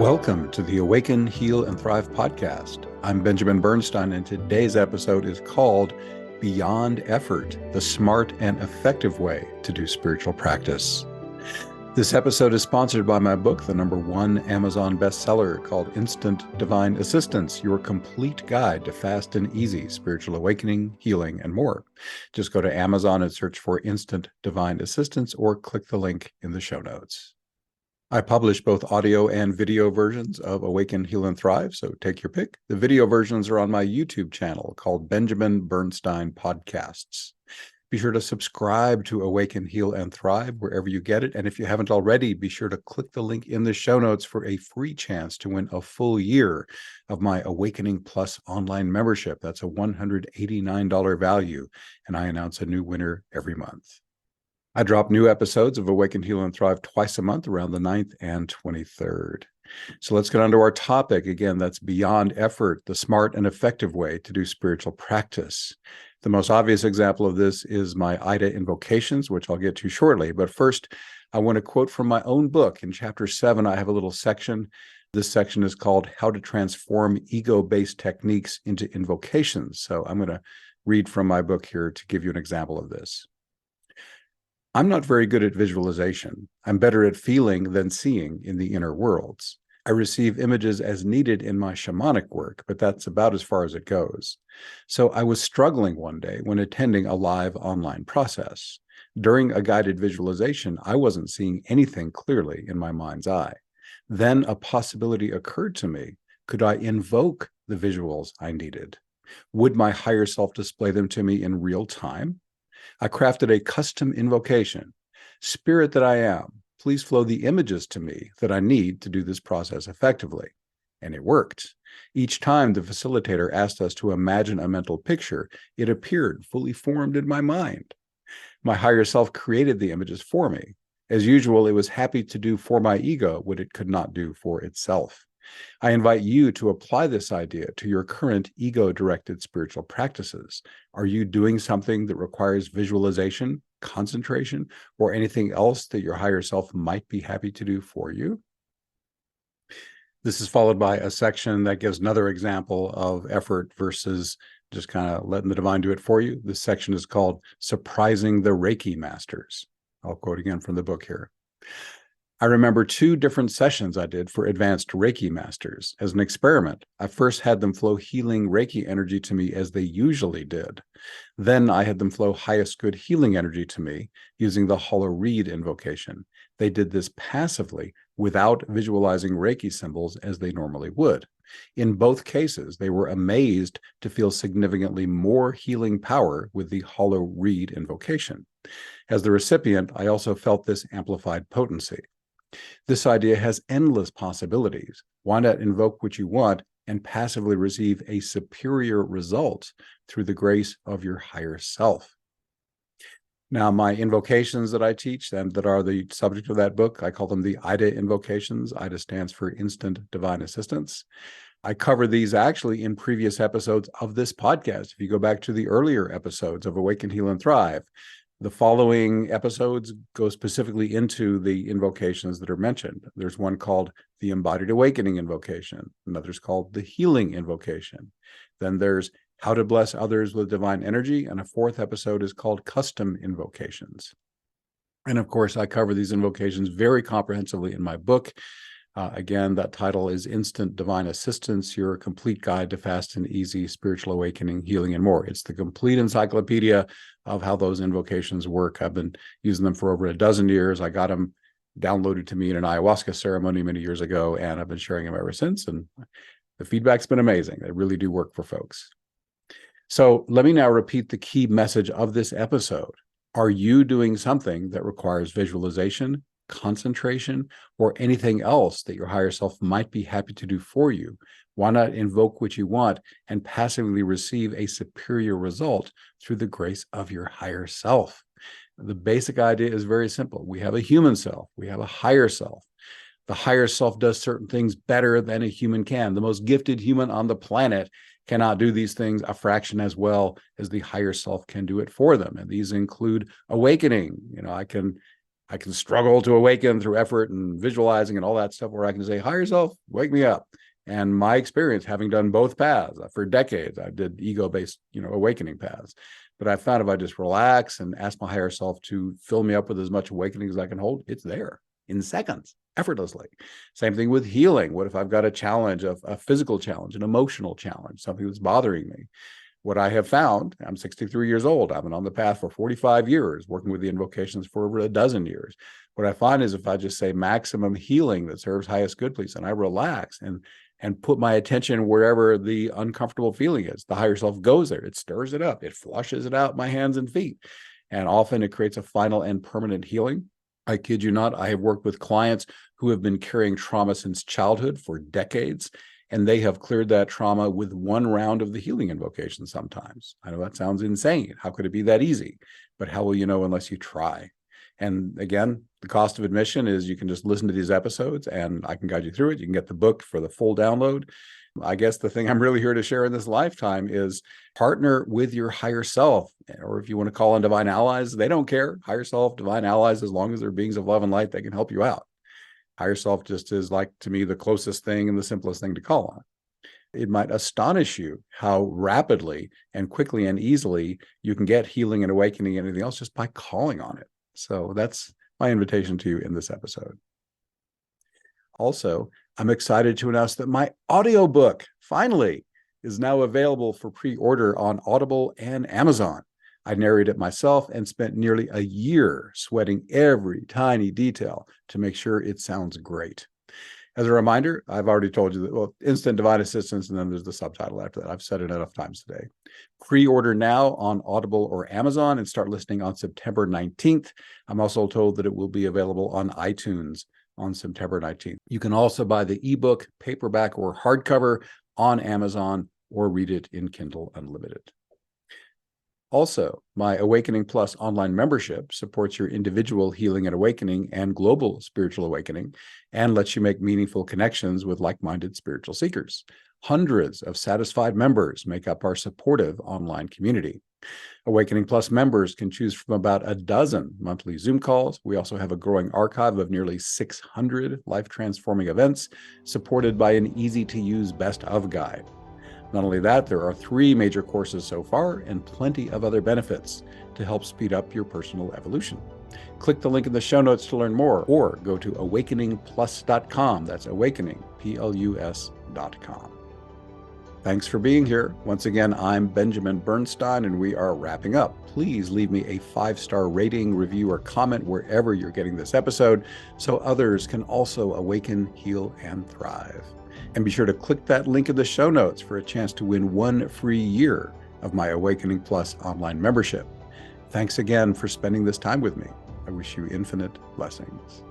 Welcome to the Awaken, Heal, and Thrive podcast. I'm Benjamin Bernstein, and today's episode is called Beyond Effort, the Smart and Effective Way to Do Spiritual Practice. This episode is sponsored by my book, the #1 Amazon bestseller called Instant Divine Assistance, Your Complete Guide to Fast and Easy Spiritual Awakening, Healing, and More. Just go to Amazon and search for Instant Divine Assistance or click the link in the show notes. I publish both audio and video versions of Awaken, Heal, and Thrive, so take your pick. The video versions are on my YouTube channel called Benjamin Bernstein Podcasts. Be sure to subscribe to Awaken, Heal, and Thrive wherever you get it. And if you haven't already, be sure to click the link in the show notes for a free chance to win a full year of my Awakening Plus online membership. That's a $189 value, and I announce a new winner every month. I drop new episodes of Awaken, Heal, and Thrive twice a month around the 9th and 23rd. So let's get on to our topic. Again, that's Beyond Effort, the smart and effective way to do spiritual practice. The most obvious example of this is my IDA Invocations, which I'll get to shortly. But first, I want to quote from my own book. In Chapter 7, I have a little section. This section is called How to Transform Ego-Based Techniques into Invocations. So I'm going to read from my book here to give you an example of this. I'm not very good at visualization. I'm better at feeling than seeing in the inner worlds. I receive images as needed in my shamanic work, but that's about as far as it goes. So I was struggling one day when attending a live online process. During a guided visualization, I wasn't seeing anything clearly in my mind's eye. Then a possibility occurred to me. Could I invoke the visuals I needed? Would my higher self display them to me in real time? I crafted a custom invocation. Spirit that I am, please flow the images to me that I need to do this process effectively. And it worked. Each time the facilitator asked us to imagine a mental picture, it appeared fully formed in my mind. My higher self created the images for me. As usual, it was happy to do for my ego what it could not do for itself. I invite you to apply this idea to your current ego-directed spiritual practices. Are you doing something that requires visualization, concentration, or anything else that your higher self might be happy to do for you? This is followed by a section that gives another example of effort versus just kind of letting the divine do it for you. This section is called Surprising the Reiki Masters. I'll quote again from the book here. I remember 2 different sessions I did for advanced Reiki masters. As an experiment, I first had them flow healing Reiki energy to me as they usually did. Then I had them flow highest good healing energy to me using the hollow reed invocation. They did this passively without visualizing Reiki symbols as they normally would. In both cases, they were amazed to feel significantly more healing power with the hollow reed invocation. As the recipient, I also felt this amplified potency. This idea has endless possibilities. Why not invoke what you want and passively receive a superior result through the grace of your higher self? Now, my invocations that I teach and that are the subject of that book, I call them the IDA Invocations. IDA stands for Instant Divine Assistance. I cover these actually in previous episodes of this podcast. If you go back to the earlier episodes of Awaken, Heal, and Thrive, the following episodes go specifically into the invocations that are mentioned. There's one called the Embodied Awakening Invocation. Another's called the Healing Invocation. Then there's How to Bless Others with Divine Energy. And a 4th episode is called Custom Invocations. And of course, I cover these invocations very comprehensively in my book. Again, that title is Instant Divine Assistance, Your Complete Guide to Fast and Easy Spiritual Awakening, Healing, and More. It's the complete encyclopedia of how those invocations work. I've been using them for over a dozen years. I got them downloaded to me in an ayahuasca ceremony many years ago, and I've been sharing them ever since. And the feedback's been amazing. They really do work for folks. So let me now repeat the key message of this episode. Are you doing something that requires visualization, concentration, or anything else that your higher self might be happy to do for you? Why not invoke what you want and passively receive a superior result through the grace of your higher self? The basic idea is very simple. We have a human self. We have a higher self. The higher self does certain things better than a human can. The most gifted human on the planet cannot do these things a fraction as well as the higher self can do it for them. And these include awakening. I can I can struggle to awaken through effort and visualizing and all that stuff, where I can say, higher self, wake me up. And my experience, having done both paths for decades, I did ego-based, awakening paths. But I found if I just relax and ask my higher self to fill me up with as much awakening as I can hold, it's there in seconds, effortlessly. Same thing with healing. What if I've got a challenge, a physical challenge, an emotional challenge, something that's bothering me? What I have found, I'm 63 years old. I've been on the path for 45 years, working with the invocations for over a dozen years. What I find is if I just say maximum healing that serves highest good, please, and I relax and put my attention wherever the uncomfortable feeling is, the higher self goes there. It stirs it up. It flushes it out my hands and feet. And often it creates a final and permanent healing. I kid you not, I have worked with clients who have been carrying trauma since childhood for decades, and they have cleared that trauma with one round of the healing invocation sometimes. I know that sounds insane. How could it be that easy? But how will you know unless you try? And again, the cost of admission is you can just listen to these episodes and I can guide you through it. You can get the book for the full download. I guess the thing I'm really here to share in this lifetime is partner with your higher self, or if you want to call on divine allies, they don't care. Higher self, divine allies, as long as they're beings of love and light, they can help you out. Higher self just is, like, to me, the closest thing and the simplest thing to call on. It might astonish you how rapidly and quickly and easily you can get healing and awakening and anything else just by calling on it. So that's my invitation to you in this episode. Also, I'm excited to announce that my audiobook finally is now available for pre-order on Audible and Amazon. I narrated it myself and spent nearly a year sweating every tiny detail to make sure it sounds great. As a reminder, I've already told you that, well, instant divine assistance, and then there's the subtitle after that. I've said it enough times today. Pre-order now on Audible or Amazon and start listening on September 19th. I'm also told that it will be available on iTunes on September 19th. You can also buy the ebook, paperback, or hardcover on Amazon, or read it in Kindle Unlimited. Also, my Awakening Plus online membership supports your individual healing and awakening and global spiritual awakening, and lets you make meaningful connections with like-minded spiritual seekers. Hundreds of satisfied members make up our supportive online community. Awakening Plus members can choose from about a dozen monthly Zoom calls. We also have a growing archive of nearly 600 life-transforming events, supported by an easy-to-use best of guide. Not only that, there are 3 major courses so far and plenty of other benefits to help speed up your personal evolution. Click the link in the show notes to learn more, or go to awakeningplus.com. That's awakeningplus.com. Thanks for being here. Once again, I'm Benjamin Bernstein, and we are wrapping up. Please leave me a 5-star rating, review, or comment wherever you're getting this episode, so others can also awaken, heal, and thrive. And be sure to click that link in the show notes for a chance to win 1 free year of my Awakening Plus online membership. Thanks again for spending this time with me. I wish you infinite blessings.